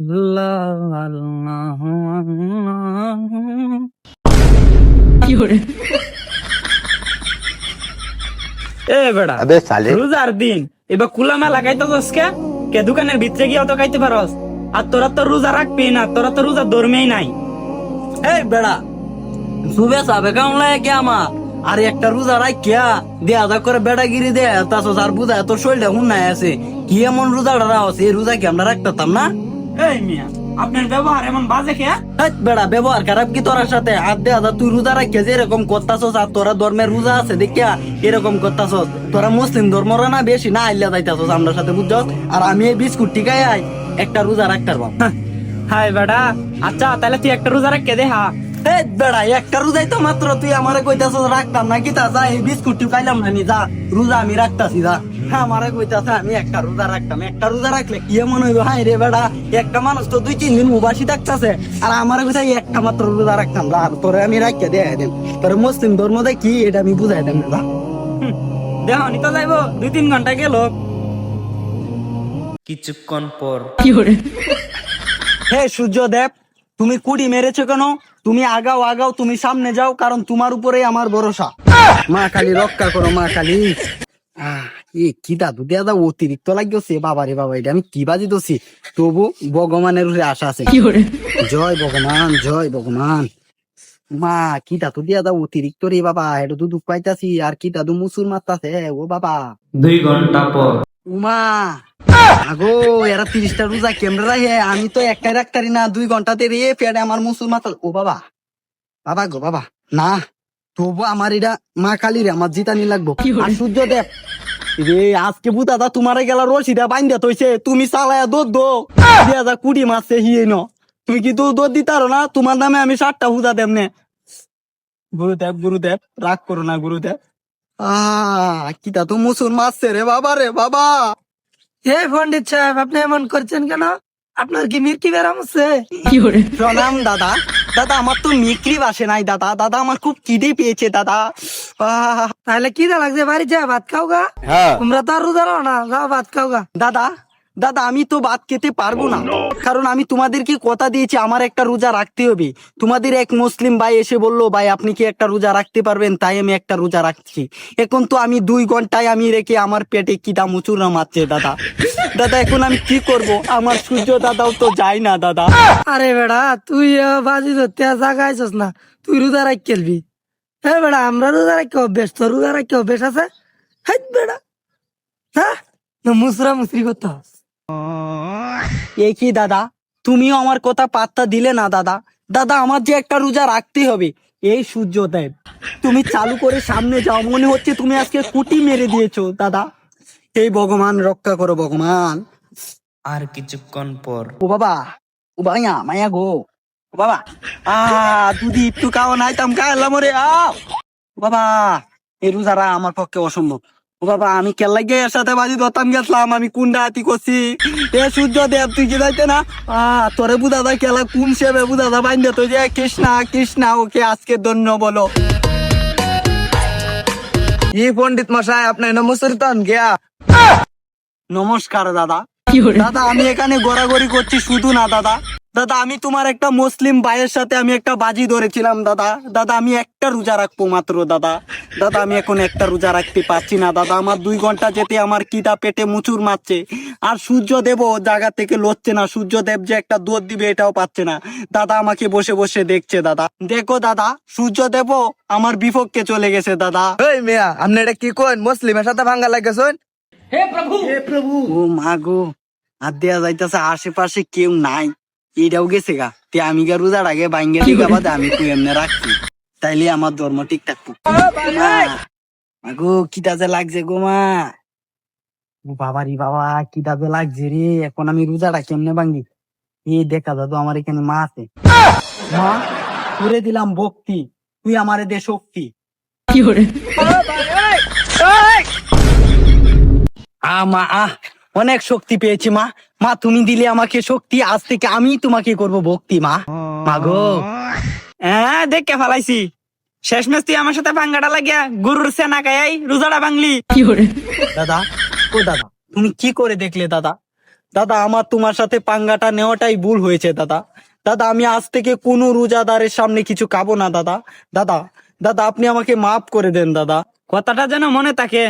আল্লাহ আল্লাহ আল্লাহ। এ বেড়া, अबे साले রোজার দিন এবার কুলা মেলা খাইতেছস কে? কে দোকানের ভিতরে গিয়ে তো খাইতে পারস? আর তোরা তো রোজা রাখবি না, তোরা তো রোজা ধর্মেই নাই। এই বেড়া, সুবে সাবে কেমন লাগে কে আমার? আর একটা রোজা রাখিয়া দেয়া দা করে বেড়াগিরি দে তাছস আর বুঝা তোর শরীরটা হুন্নাই আছে। কি এমন রোজাটা রাখস? এই রোজা কি আমরা রাখতাম না? এই মিয়া, আপনার ব্যবহার এমন বাজে কে? বেড়া, ব্যবহার খারাপ কি তোর সাথে? আর দেয়া দা তুই রোজা রাখিয়া যে এরকম করতাছস, আর তোরা ধর্মের রোজা আছে দেখিয়া এরকম করতাছস। তোরা মুসলিম ধর্মরা না বেশি না আইলা যাইতাছস আমরা সাথে, বুঝছস? আর আমি এই বিস্কুট টিকাই আই একটা রোজা রাখতার বাপ। হাই বেড়া, আচ্ছা তাহলে তুই একটা রোজা রাখকে দেখা। এই বেড়া, একটা রোজাই তো মাত্র, তুই আমারে কইতাছস রাখতাম না কি? তা যা, এই বিস্কুট টিকাইলাম না নি, যা রোজা আমি রাখতাছি, যা। আমারে কইতাছে আমি একটা রোজা রাখতাম। একটা রোজা রাখলে কি এমন হইব? হাই রে বেড়া, একটা মানুষ তো 2-3 দিন উপাসী থাকতাছে, আর আমারে কইতাছে একটা মাত্র রোজা রাখতাম। যা, তোরে আমি রাখিয়া দেখাই দেন। তোরে মুসলিম ধর্ম দে কি এটা আমি বুঝাই দেন, যা। দেহনি তো যাইব, 2-3 ঘন্টা গেল। কিছুক্ষণ পর হে সূর্যদেব, তুমি কুড়ি মেরেছো কেন? তুমি আগাও আগাও, তুমি সামনে যাও, কারণ তোমার উপরেই আমার ভরসা। মা কালী রক্ষা করো, মা কালী। কি দাদু দাদা অতিরিক্ত লাগছে বাবা রে বাবা, এটা আমি কি বাজি দোছি? তবু ভগবানের উপরে আশা আছে। জয় ভগবান, জয় ভগবান। মা কি দাদু দাদা অতিরিক্ত রে বাবা, এটা তো দুঃখ পাইতাছি। আর কি দাদু মুসুর মারতাছে ও বাবা। 2 ঘন্টা পর উমা আগো, এরা 30টা রোজা ক্যামেরা হে, আমি তো একটাই রাখতারি না, 2 ঘন্টাতে রে পেটে আমার মুসুর মাথা। ও বাবা, বাবা গো বাবা, না তবু আমার এটা মা কালী রে, আমার জিতানি লাগবো। আর সূর্য দেব রে, আজকে বুতাদা তোমারে গেলা রশিদা বাইন্দা তৈছে, তুমি চালায়া দোদ দো দিয়া কুড়ি মাসে হিয়ে ন। তুমি কি দৌড় দিতারো না? তোমার নামে আমি 7টা হুদা দেমনে। গুরুদেব গুরুদেব, রাগ করো না গুরুদেব। কিটা তো মুসুর মারছে রে বাবা, রে বাবা। হে পন্ডিত সাহেব, আপনি এমন করছেন কেন? আপনার কি মির্কি বেরাম হচ্ছে? প্রণাম দাদা। দাদা আমার তো মিক্রি বাসে নাই দাদা। দাদা আমার খুব খিদে পেয়েছে দাদা। তাহলে কি দা লাগছে? বাড়ি যা ভাত খাও গা। তোমরা তো আর রোজা রাখো না, যাও ভাত খাও গা। দাদা দাদা আমি তো ভাত খেতে পারবো না, কারণ আমি তোমাদেরকে কথা দিয়েছি আমার একটা রোজা রাখতে হবে। তোমাদের এক মুসলিম ভাই এসে বললো, ভাই আপনি কি একটা রোজা রাখতে পারবেন? তাই আমি একটা রোজা রাখছি। এখন তো আমি 2 ঘন্টায় আমি রেখে আমার পেটে কিটা মুচুরা মারছে দাদা। দাদা এখন আমি কি করব? আমার সূর্য দাদাও তো যায় না দাদা। আরে বেড়া, তুই বাজি ধরতে জাগাইছস না, তুই রোজা রাখ খেলবি? হ্যাঁ বেড়া, আমরা রোজা রাখতে অভ্যেস, তোর রোজা রাখতে অভ্যেস আছে? হ্যাঁ বেড়া, হ্যাঁ মুসরা মুসরি করতে হস। এ কি দাদা, তুমিও আমার কথা পাত্তা দিলে না দাদা। দাদা আমার যে একটা রোজা রাখতে হবে। এই সূর্যদেব, তুমি চালু করে সামনে যাও, মনে হচ্ছে তুমি আজকে কুটি মেরে দিয়েছো দাদা। এই ভগবান রক্ষা করো ভগবান। আর কিছুক্ষণ পর ও বাবা, ও মায়া মায়া গো, ও বাবা, দুধি একটু খাওয়া নাই তাম খাইলাম রে। ও বাবা, এই রোজারা আমার পক্ষে অসম্ভব। ও বাবা, আমি কেল্লা গিয়ে এর সাথে বাজি ধরতাম গেছিলাম, আমি কোনটা হাতি করছি। এ সূর্য দেব, তুই কি যাইতে না? তোরে বুঝাদা খেলা কোন সেবে বুঝাদা বাইন্দে তো যে কৃষ্ণা কৃষ্ণা, ওকে আজকে ধন্য বলো। কি পণ্ডিত মশাই আপনার নমস্কার গিয়া নমস্কার দাদা। দাদা আমি এখানে গড়াগড়ি করছি শুধু না দাদা। দাদা আমি তোমার একটা মুসলিম ভাইয়ের সাথে আমি একটা বাজি ধরেছিলাম দাদা। দাদা আমি একটা রোজা রাখবো মাত্র দাদা। দাদা আমি এখন একটা রোজা রাখতে পারছি না দাদা। আমার 2 ঘন্টা যেতে আমার কিটা পেটে মুচুর মারছে। আর সূর্যদেব জায়গা থেকে লড়ছে না। সূর্যদেব যে একটা দৌড় দিবে এটাও পাচ্ছে না দাদা। আমাকে বসে বসে দেখছে দাদা। দেখো দাদা, সূর্যদেব আমার বিপক্ষে চলে গেছে দাদা। এই মিয়া আপনি এটা কি কোন মুসলিমের সাথে ভাঙ্গা লাগেছেন? ও মা গো, আর দেয়া যাইতেছে আশেপাশে কেউ নাই, এটাও গেছে গা। তে আমি গা রোজার আগে বাইঙ্গে দিগা বাদে আমি তুই এমনি রাখছি, তাইলে আমার ধর্ম ঠিক থাকবো। গো কিটা যে লাগছে গো মা, ও বাবারি বাবা কিটা যে লাগছে রে। এখন আমি রোজাটা কেমনে ভাঙ্গি? এই দেখা দাদু আমার এখানে মা আছে। মা, করে দিলাম ভক্তি, তুই আমারে দে শক্তি। মা অনেক শক্তি পেয়েছি মা। মা তুমি দিলে আমাকে শক্তি, আজ থেকে আমি তোমাকে করব ভক্তি মা। মা গো, হ্যাঁ দেখে ফেলাইছি। শেষমেশ তুই আমার সাথে ভাঙ্গাটা লাগিয়া গরুর সেনা গায়ে রোজাটা ভাঙলি। দাদা, ও দাদা তুমি কি করে দেখলে দাদা? দাদা আমার তোমার সাথে পাঙ্গাটা নেওয়াটাই ভুল হয়েছে দাদা। দাদা আমি আজ থেকে কোনো রোজাদারের সামনে কিছু খাবো না দাদা। দাদা দাদা আপনি আমাকে মাফ করে দেন দাদা, কথাটা যেন মনে থাকে।